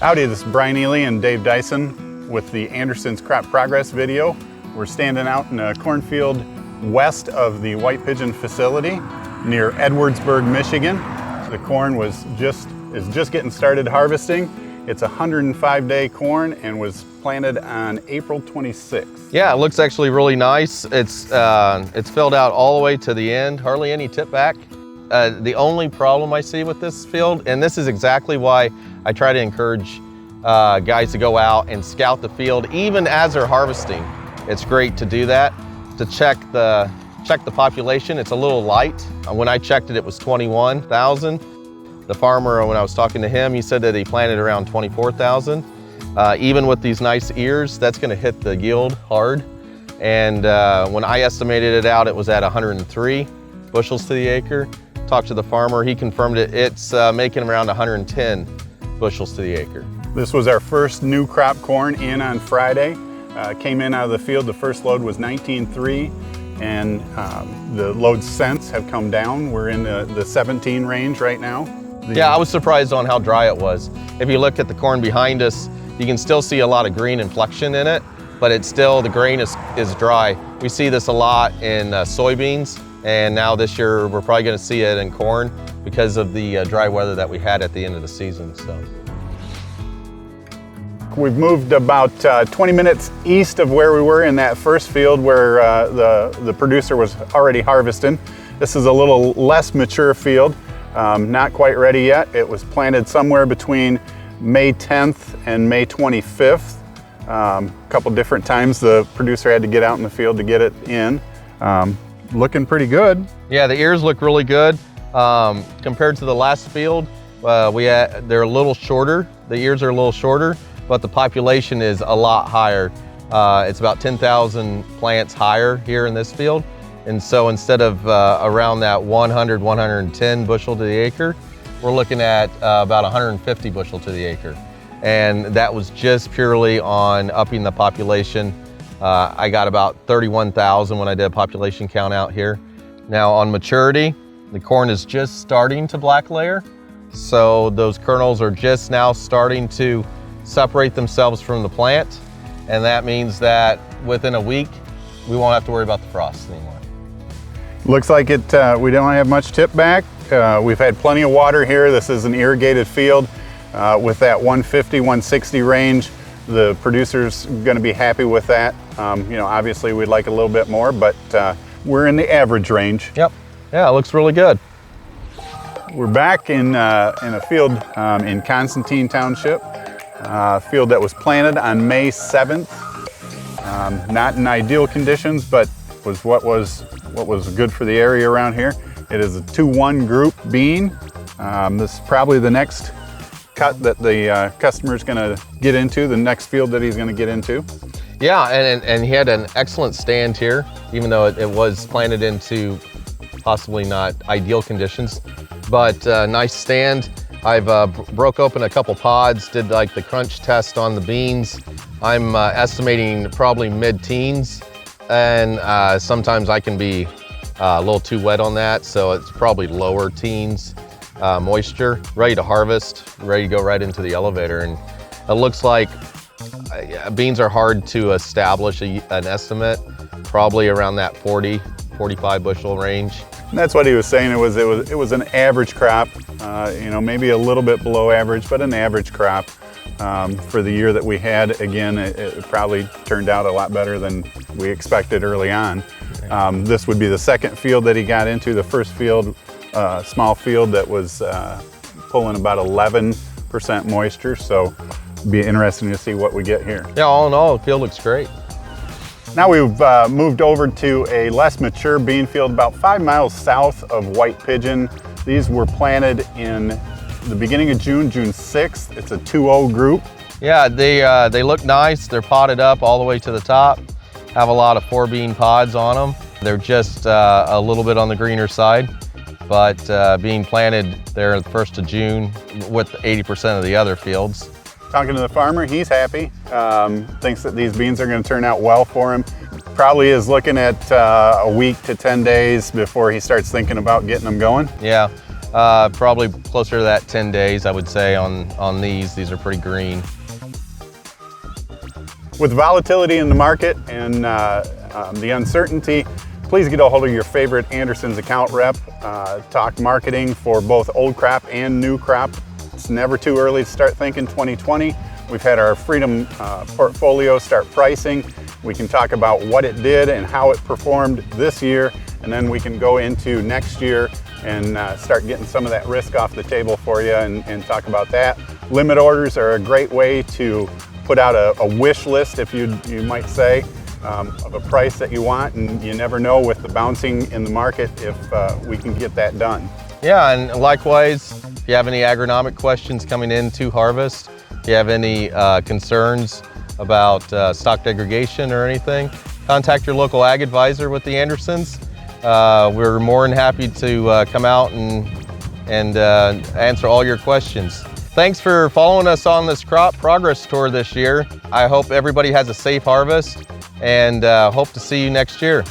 Howdy, this is Brian Eley and Dave Dyson with the Anderson's Crop Progress video. We're standing out in a cornfield west of the White Pigeon facility near Edwardsburg, Michigan. The corn is just getting started harvesting. It's a 105-day corn and was planted on April 26th. Yeah, it looks actually really nice. It's filled out all the way to the end, hardly any tip back. The only problem I see with this field, and this is exactly why I try to encourage guys to go out and scout the field even as they're harvesting. It's great to do that, to check the population. It's a little light. When I checked it, it was 21,000. The farmer, when I was talking to him, he said that he planted around 24,000. Even with these nice ears, that's gonna hit the yield hard. And when I estimated it out, it was at 103 bushels to the acre. Talked to the farmer, he confirmed it. It's making around 110 bushels to the acre. This was our first new crop corn in on Friday. Came in out of the field, the first load was 19.3, and the loads since have come down. We're in the 17 range right now. Yeah, I was surprised on how dry it was. If you look at the corn behind us, you can still see a lot of green inflection in it, but it's still, the grain is dry. We see this a lot in soybeans, and now this year we're probably gonna see it in corn because of the dry weather that we had at the end of the season. So. We've moved about 20 minutes east of where we were in that first field where the producer was already harvesting. This is a little less mature field, not quite ready yet. It was planted somewhere between May 10th and May 25th. A couple different times the producer had to get out in the field to get it in. Looking pretty good. Yeah, the ears look really good. Compared to the last field, they're a little shorter. The ears are a little shorter, but the population is a lot higher. It's about 10,000 plants higher here in this field. And so instead of around that 100, 110 bushel to the acre, we're looking at about 150 bushel to the acre. And that was just purely on upping the population. I got about 31,000 when I did a population count out here. Now on maturity, the corn is just starting to black layer. So those kernels are just now starting to separate themselves from the plant. And that means that within a week, we won't have to worry about the frost anymore. Looks like we don't have much tip back. We've had plenty of water here. This is an irrigated field with that 150, 160 range. The producer's gonna be happy with that. Obviously we'd like a little bit more, but we're in the average range. Yep, yeah, it looks really good. We're back in a field in Constantine Township, a field that was planted on May 7th. Not in ideal conditions, but was what was good for the area around here. It is a 2-1 group bean. This is probably the next cut that the customer's gonna get into, the next field that he's gonna get into. Yeah, and he had an excellent stand here, even though it was planted into possibly not ideal conditions, but nice stand. I've broke open a couple pods, did like the crunch test on the beans. I'm estimating probably mid-teens, and sometimes I can be a little too wet on that, so it's probably lower teens moisture, ready to harvest, ready to go right into the elevator. And it looks like beans are hard to establish an estimate, probably around that 40, 45 bushel range. And that's what he was saying. It was an average crop, maybe a little bit below average, but an average crop for the year that we had. Again, it probably turned out a lot better than we expected early on. This would be the second field that he got into. The first field, small field that was pulling about 11% moisture. So it'd be interesting to see what we get here. Yeah, all in all, the field looks great. Now we've moved over to a less mature bean field about 5 miles south of White Pigeon. These were planted in the beginning of June, June 6th. It's a 2-0 group. Yeah, they look nice. They're potted up all the way to the top. Have a lot of 4-bean pods on them. They're just a little bit on the greener side, but being planted there the 1st of June with 80% of the other fields. Talking to the farmer, he's happy. Thinks that these beans are going to turn out well for him. Probably is looking at a week to 10 days before he starts thinking about getting them going. Yeah, Probably closer to that 10 days, I would say, on these. These are pretty green. With volatility in the market and the uncertainty, please get a hold of your favorite Anderson's account rep. Talk marketing for both old crop and new crop. It's never too early to start thinking 2020. We've had our Freedom portfolio start pricing. We can talk about what it did and how it performed this year, and then we can go into next year and start getting some of that risk off the table for you and talk about that. Limit orders are a great way to put out a wish list, if you might say, of a price that you want, and you never know with the bouncing in the market if we can get that done. Yeah, and likewise, if you have any agronomic questions coming into harvest, if you have any concerns about stock degradation or anything, contact your local ag advisor with the Andersons. We're more than happy to come out and answer all your questions. Thanks for following us on this crop progress tour this year. I hope everybody has a safe harvest and hope to see you next year.